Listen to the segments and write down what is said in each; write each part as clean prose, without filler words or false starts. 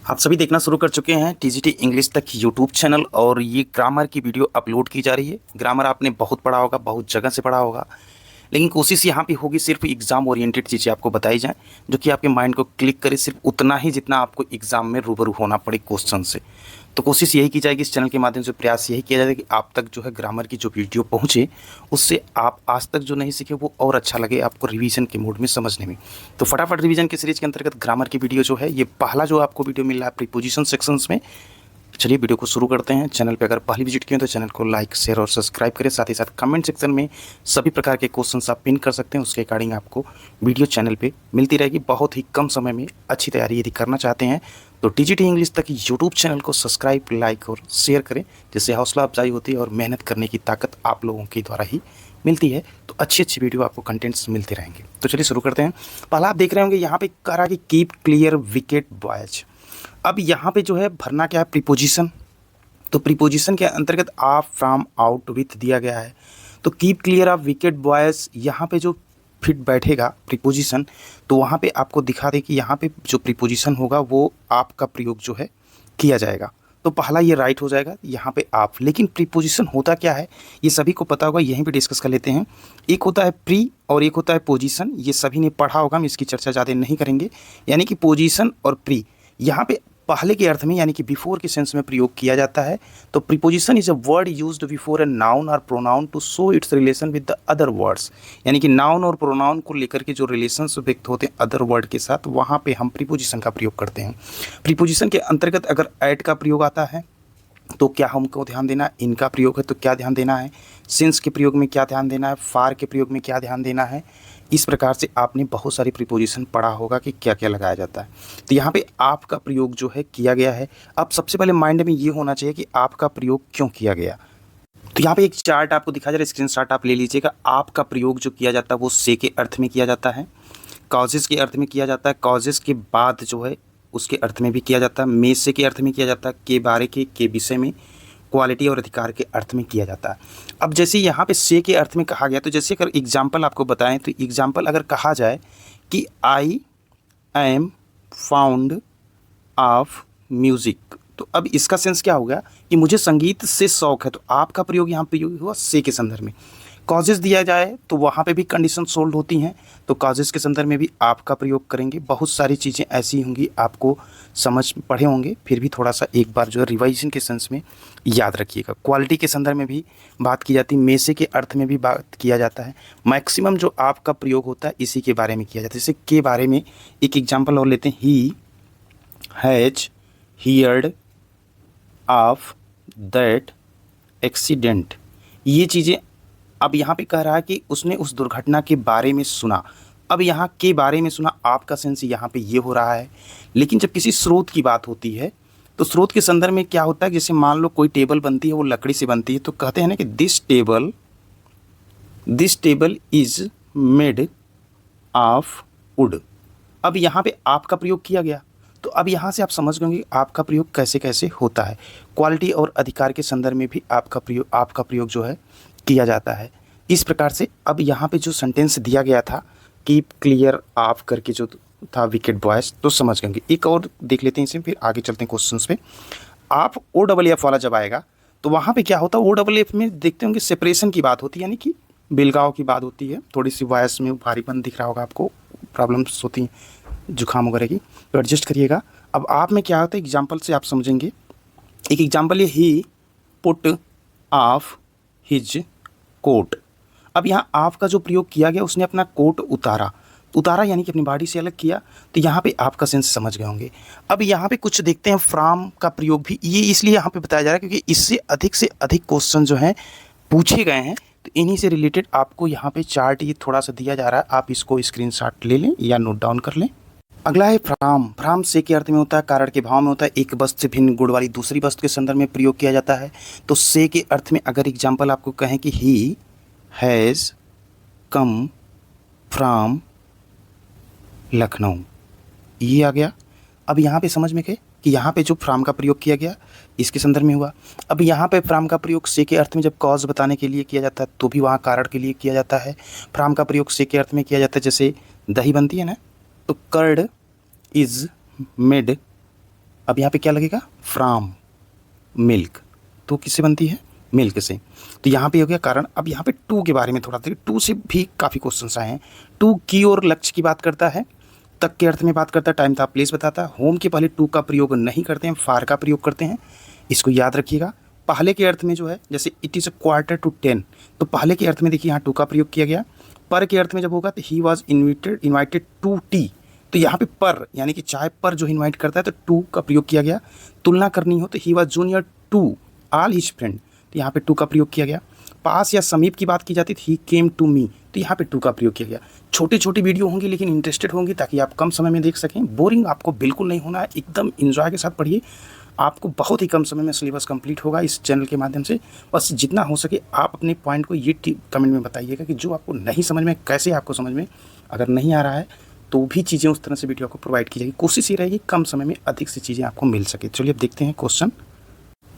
आप सभी देखना शुरू कर चुके हैं टीजीटी इंग्लिश तक यूट्यूब चैनल और ये ग्रामर की वीडियो अपलोड की जा रही है। ग्रामर आपने बहुत पढ़ा होगा, बहुत जगह से पढ़ा होगा, लेकिन कोशिश यहाँ पे होगी सिर्फ एग्जाम ओरिएंटेड चीज़ें आपको बताई जाएं जो कि आपके माइंड को क्लिक करे, सिर्फ उतना ही जितना आपको एग्जाम में रूबरू होना पड़े क्वेश्चन से। तो कोशिश यही की जाएगी, इस चैनल के माध्यम से प्रयास यही किया जाएगा कि आप तक जो है ग्रामर की जो वीडियो पहुँचे, उससे आप आज तक जो नहीं सीखे वो और अच्छा लगे आपको रिवीजन के मोड में समझने में। तो फटाफट रिवीजन की सीरीज के अंतर्गत ग्रामर की वीडियो जो है, ये पहला जो आपको वीडियो मिल रहा है प्रीपोजिशन सेक्शंस में। चलिए वीडियो को शुरू करते हैं। चैनल पे अगर पहली विजिट किए तो चैनल को लाइक, शेयर और सब्सक्राइब करें। साथ ही साथ कमेंट सेक्शन में सभी प्रकार के क्वेश्चंस आप पिन कर सकते हैं, उसके अकॉर्डिंग आपको वीडियो चैनल पे मिलती रहेगी। बहुत ही कम समय में अच्छी तैयारी यदि करना चाहते हैं तो टीजीटी इंग्लिश तक यूट्यूब चैनल को सब्सक्राइब, लाइक और शेयर करें, जिससे हौसला अफजाई होती है और मेहनत करने की ताकत आप लोगों के द्वारा ही मिलती है। तो अच्छी अच्छी वीडियो आपको कंटेंट्स मिलते रहेंगे। तो चलिए शुरू करते हैं। पहला आप देख रहे होंगे यहाँ पे कह रहा है कि कीप क्लियर विकेट बॉयज। अब यहाँ पे जो है भरना क्या है, प्रीपोजिशन। तो प्रीपोजिशन के अंतर्गत आप, फ्रॉम, आउट, विथ दिया गया है। तो keep clear of wicket boys, यहाँ पे जो फिट बैठेगा प्रीपोजिशन, तो वहाँ पे आपको दिखा दे कि यहाँ पे जो प्रीपोजिशन होगा वो आपका प्रयोग जो है किया जाएगा। तो पहला ये राइट हो जाएगा यहाँ पे आप। लेकिन प्रीपोजिशन होता क्या है ये सभी को पता होगा, यहीं पे डिस्कस कर लेते हैं। एक होता है प्री और एक होता है पोजीशन। ये सभी ने पढ़ा होगा, हम इसकी चर्चा ज़्यादा नहीं करेंगे। यानी कि पोजीशन और प्री यहाँ पे पहले के अर्थ में यानी कि बिफोर के सेंस में प्रयोग किया जाता है। तो preposition is a word used before a noun और pronoun to show its relation with the other words. यानी कि नाउन और प्रोनाउन को लेकर के जो रिलेशन व्यक्त होते हैं अदर वर्ड के साथ, वहाँ पे हम प्रीपोजिशन का प्रयोग करते हैं। प्रीपोजिशन के अंतर्गत अगर एट का प्रयोग आता है तो क्या हमको ध्यान देना है, इनका प्रयोग है तो क्या ध्यान देना है, सिंस के प्रयोग में क्या ध्यान देना है, फार के प्रयोग में क्या ध्यान देना है। इस प्रकार से आपने बहुत सारी प्रीपोजिशन पढ़ा होगा कि क्या क्या लगाया जाता है। तो यहाँ पे आपका प्रयोग जो है किया गया है। अब सबसे पहले माइंड में ये होना चाहिए कि आपका प्रयोग क्यों किया गया। तो यहाँ पे एक चार्ट आपको दिखा जा रहा है, स्क्रीनशॉट आप ले लीजिएगा। आपका प्रयोग जो किया जाता है वो से के अर्थ में किया जाता है, कॉजेस के अर्थ में किया जाता है, कॉजेस के बाद जो है उसके अर्थ में भी किया जाता है, में से के अर्थ में किया जाता है, के बारे के विषय में, क्वालिटी और अधिकार के अर्थ में किया जाता है। अब जैसे यहाँ पे से के अर्थ में कहा गया, तो जैसे अगर एग्जाम्पल आपको बताएं तो एग्जाम्पल अगर कहा जाए कि I am found of music, तो अब इसका सेंस क्या होगा कि मुझे संगीत से शौक है। तो आपका प्रयोग यहाँ पे हुआ से के संदर्भ में। कॉजेज़ दिया जाए तो वहाँ पे भी कंडीशन सोल्व होती हैं, तो कॉजेज़ के संदर्भ में भी आपका प्रयोग करेंगे। बहुत सारी चीज़ें ऐसी होंगी आपको समझ पढ़े होंगे, फिर भी थोड़ा सा एक बार जो है रिवाइजन के सेंस में याद रखिएगा। क्वालिटी के संदर्भ में भी बात की जाती है, मैसे के अर्थ में भी बात किया जाता है। मैक्सिमम जो आपका प्रयोग होता है इसी के बारे में किया जाता है। जैसे के बारे में एक एग्जाम्पल और लेते हैं, he has heard of that accident. ये चीज़ें अब यहाँ पे कह रहा है कि उसने उस दुर्घटना के बारे में सुना। अब यहाँ के बारे में सुना, आपका सेंस यहाँ पे ये हो रहा है। लेकिन जब किसी स्रोत की बात होती है तो स्रोत के संदर्भ में क्या होता है, जैसे मान लो कोई टेबल बनती है वो लकड़ी से बनती है, तो कहते हैं ना कि this table is made of would. अब यहाँ पे आपका प्रयोग किया गया, तो अब यहाँ से आप समझ गए कि आपका प्रयोग कैसे कैसे होता है। क्वालिटी और अधिकार के संदर्भ में भी आपका प्रयोग जो है किया जाता है। इस प्रकार से अब यहाँ पे जो सेंटेंस दिया गया था कीप क्लियर ऑफ करके जो था विकेट बॉयज, तो समझ गए। एक और देख लेते हैं इसे, फिर आगे चलते हैं क्वेश्चंस पे। आप ओ डबल एफ वाला जब आएगा तो वहाँ पे क्या होता है, ओ डबल एफ में देखते होंगे सेपरेशन की बात होती है, यानी कि बिलगाव की बात होती है। थोड़ी सी वॉइस में भारीपन दिख रहा होगा आपको, प्रॉब्लम्स होती हैं जुकाम वगैरह की, तो एडजस्ट करिएगा। अब आप में क्या होता है एग्जाम्पल से आप समझेंगे। एक एग्जाम्पल ये, ही पुट ऑफ हिज कोट। अब यहाँ आपका जो प्रयोग किया गया, उसने अपना कोट उतारा यानी कि अपनी बॉडी से अलग किया। तो यहाँ पे आपका सेंस समझ गए होंगे। अब यहाँ पे कुछ देखते हैं, फ्रॉम का प्रयोग भी ये इसलिए यहाँ पे बताया जा रहा है क्योंकि इससे अधिक क्वेश्चन जो हैं पूछे गए हैं। तो इन्हीं से रिलेटेड आपको यहाँ पे चार्ट ये थोड़ा सा दिया जा रहा है, आप इसको स्क्रीनशॉट ले लें या नोट डाउन कर लें। अगला है फ्राम से के अर्थ में होता है, कारण के भाव में होता है। एक वस्तु से भिन्न गुण वाली दूसरी वस्तु के संदर्भ में प्रयोग किया जाता है। तो से के अर्थ में अगर एग्जाम्पल आपको कहें कि he has come from Lucknow, ये आ गया। अब यहाँ पे समझ में गए कि यहाँ पे जो फ्राम का प्रयोग किया गया इसके संदर्भ में हुआ। अब यहाँ पे फ्राम का प्रयोग से के अर्थ में जब कॉज बताने के लिए किया जाता है तो भी वहाँ कारण के लिए किया जाता है। फ्राम का प्रयोग से के अर्थ में किया जाता है, जैसे दही बनती है ना, तो कर्ड इज़ मेड अब यहाँ पे क्या लगेगा, फ्राम मिल्क, तो किससे बनती है, मिल्क से। तो यहाँ पे हो गया कारण। अब यहाँ पे टू के बारे में थोड़ा देखिए, टू से भी काफ़ी क्वेश्चन आए हैं। टू की और लक्ष्य की बात करता है, तक के अर्थ में बात करता है, टाइम था प्लेस बताता है। होम के पहले टू का प्रयोग नहीं करते हैं, फार का प्रयोग करते हैं, इसको याद रखिएगा। पहले के अर्थ में जो है, जैसे it is a quarter to 10, तो पहले के अर्थ में देखिए यहाँ टू का प्रयोग किया गया। पर के अर्थ में जब होगा तो he was invited to tea, तो यहाँ पे पर यानी कि चाय पर जो इन्वाइट करता है तो टू का प्रयोग किया गया। तुलना करनी हो तो he was junior to all his friend, तो यहाँ पे टू का प्रयोग किया गया। पास या समीप की बात की जाती थी, ही केम टू मी, तो यहाँ पे टू का प्रयोग किया गया। छोटी छोटी वीडियो होंगी लेकिन इंटरेस्टेड होंगी, ताकि आप कम समय में देख सकें। बोरिंग आपको बिल्कुल नहीं होना है, एकदम इंजॉय के साथ पढ़िए। आपको बहुत ही कम समय में सिलेबस कंप्लीट होगा इस चैनल के माध्यम से। बस जितना हो सके आप अपने पॉइंट को ये कमेंट में बताइएगा कि जो आपको नहीं समझ में, कैसे आपको समझ में, अगर नहीं आ रहा है तो भी चीज़ें उस तरह से वीडियो को प्रोवाइड की जाएगी। कोशिश ये रहेगी कम समय में अधिक से चीज़ें आपको मिल सके। चलिए अब देखते हैं क्वेश्चन।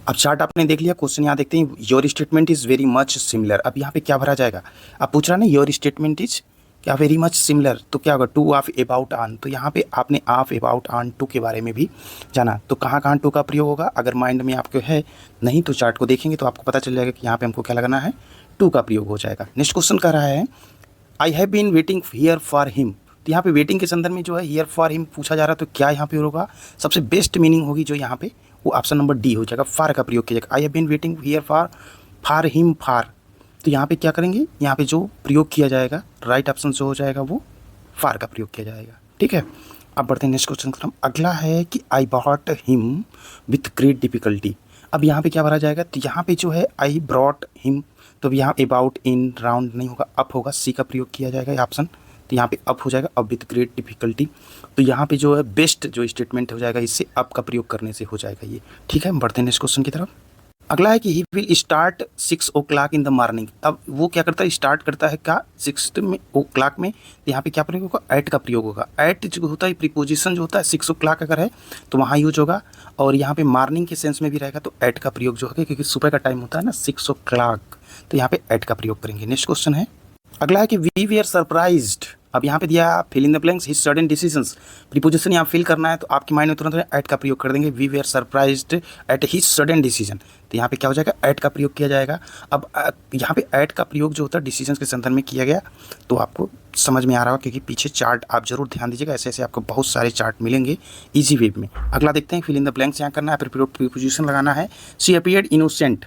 अब चार्ट आपने देख लिया, क्वेश्चन यहाँ देखते हैं। Your statement is very much similar, अब यहाँ पे क्या भरा जाएगा। अब पूछ रहा ना योर स्टेटमेंट इज क्या वेरी मच सिमिलर, तो क्या होगा, टू ऑफ अबाउट ऑन, तो यहाँ पे आपने ऑफ अबाउट ऑन टू के बारे में भी जाना। तो कहाँ कहाँ टू का प्रयोग होगा, अगर माइंड में आपके है नहीं तो चार्ट को देखेंगे तो आपको पता चल जाएगा कि यहाँ पे हमको क्या लगाना है, टू का प्रयोग हो जाएगा। नेक्स्ट क्वेश्चन कह रहा है I have been waiting here for him, तो यहाँ पे वेटिंग के संदर्भ में जो है हियर फॉर हिम पूछा जा रहा है, तो क्या यहाँ पे होगा, सबसे बेस्ट मीनिंग होगी जो यहाँ पे, वो ऑप्शन नंबर डी हो जाएगा, फार का प्रयोग किया जाएगा। I have been waiting here for him far, तो यहाँ पे क्या करेंगे, यहाँ पे जो प्रयोग किया जाएगा राइट ऑप्शन जो हो जाएगा वो फार का प्रयोग किया जाएगा। ठीक है, अब बढ़ते हैं नेक्स्ट क्वेश्चन की तरफ। अगला है कि I bought him with great difficulty, अब यहाँ पे क्या भरा जाएगा, तो यहाँ पे जो है आई ब्रॉट हिम, तो यहाँ अबाउट इन राउंड नहीं होगा, अप होगा, सी का प्रयोग किया जाएगा ये ऑप्शन, तो यहाँ पे अप हो जाएगा, अब विथ ग्रेट डिफिकल्टी, तो यहाँ पे जो है बेस्ट जो स्टेटमेंट हो जाएगा इससे अप का प्रयोग करने से हो जाएगा ये। ठीक है, बढ़ते हैं नेक्स्ट क्वेश्चन की तरफ। अगला है कि he will start 6 o'clock in the morning, अब वो क्या करता है, स्टार्ट करता है क्या 6 o'clock में, तो यहाँ पे क्या प्रयोग होगा, एट का प्रयोग होगा। एट जो होता है प्रीपोजिशन जो होता है 6 o'clock अगर है तो वहाँ यूज होगा, और यहाँ पे मॉर्निंग के सेंस में भी रहेगा तो एट का प्रयोग जो होगा, क्योंकि सुबह का टाइम होता है ना 6 o'clock, तो यहाँ पे एट का प्रयोग करेंगे। नेक्स्ट क्वेश्चन है, अगला है कि वी वी आर सरप्राइज्ड, अब यहाँ पे दिया fill in the blanks his sudden decisions, preposition यहाँ फिल करना है तो आपके माइंड में तुरंत एट का प्रयोग कर देंगे। We we are surprised at his sudden decision, तो यहाँ पे क्या हो जाएगा, एट का प्रयोग किया जाएगा। अब यहाँ पे एट का प्रयोग जो होता है डिसीजंस के संदर्भ में किया गया, तो आपको समझ में आ रहा होगा, क्योंकि पीछे चार्ट आप जरूर ध्यान दीजिएगा, ऐसे ऐसे आपको बहुत सारे चार्ट मिलेंगे ईजी वे में। अगला देखते हैं, फिल इन द ब्लैंक्स यहाँ करना है, प्रीपोजिशन लगाना है। She appeared innocent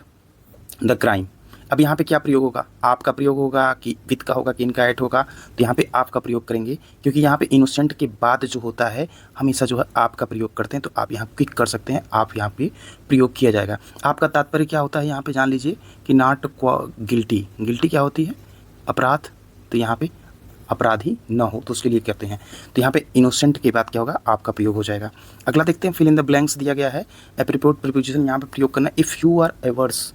the crime, अब यहाँ पे क्या प्रयोग होगा, आपका प्रयोग होगा कि विद का होगा कि इनका एट होगा, तो यहाँ पे आपका प्रयोग करेंगे, क्योंकि यहाँ पे इनोसेंट के बाद जो होता है हमेशा जो है आपका प्रयोग करते हैं, तो आप यहाँ क्लिक कर सकते हैं, आप यहाँ पे प्रयोग किया जाएगा। आपका तात्पर्य क्या होता है यहाँ पे जान लीजिए कि नॉट गिल्टी, गिल्टी क्या होती है, अपराध, तो यहाँ पे अपराधी न हो तो उसके लिए कहते हैं, तो यहाँ पे इनोसेंट के बाद क्या होगा, आपका प्रयोग हो जाएगा। अगला देखते हैं, फिल इन द ब्लैंक्स दिया गया है, एप्रोप्रिएट प्रीपोजिशन यहाँ पे प्रयोग करना है। इफ़ यू आर एवर्स,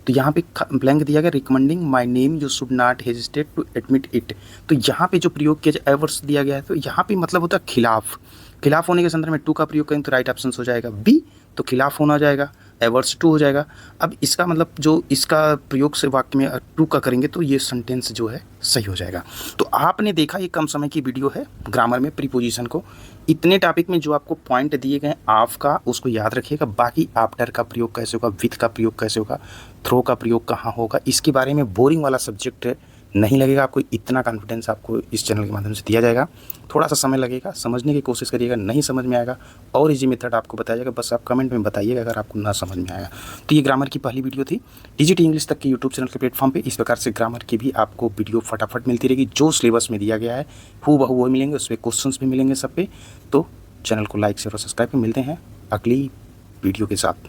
तो यहाँ पे ब्लैंक दिया गया, recommending my name you should not hesitate to admit it, तो यहाँ पे जो प्रयोग किया जाए एवर्स दिया गया है, तो यहाँ पे मतलब होता है खिलाफ, खिलाफ होने के संदर्भ में टू का प्रयोग करें तो राइट ऑप्शन हो जाएगा बी, तो खिलाफ होना जाएगा, एवर्स टू हो जाएगा। अब इसका मतलब जो इसका प्रयोग से वाक्य में टू का करेंगे तो ये सेंटेंस जो है सही हो जाएगा। तो आपने देखा ये कम समय की वीडियो है ग्रामर में प्रीपोजिशन को, इतने टॉपिक में जो आपको पॉइंट दिए गए ऑफ का उसको याद रखिएगा, बाकी आफ्टर का प्रयोग कैसे होगा, विथ का प्रयोग कैसे होगा, थ्रो का प्रयोग कहाँ होगा, इसके बारे में बोरिंग वाला सब्जेक्ट नहीं लगेगा आपको, इतना कॉन्फिडेंस आपको इस चैनल के माध्यम से दिया जाएगा। थोड़ा सा समय लगेगा, समझने की कोशिश करिएगा, नहीं समझ में आएगा और इजी मेथड आपको बताया जाएगा, बस आप कमेंट में बताइएगा अगर आपको ना समझ में आएगा। तो ये ग्रामर की पहली वीडियो थी टीजीटी इंग्लिश तक के यूट्यूब चैनल के प्लेटफॉर्म पे। इस प्रकार से ग्रामर की भी आपको वीडियो फटाफट मिलती रहेगी, जो सिलेबस में दिया गया है हूबहू वो मिलेंगे, उसमें क्वेश्चंस भी मिलेंगे सब पे। तो चैनल को लाइक शेयर और सब्सक्राइब, मिलते हैं अगली वीडियो के साथ।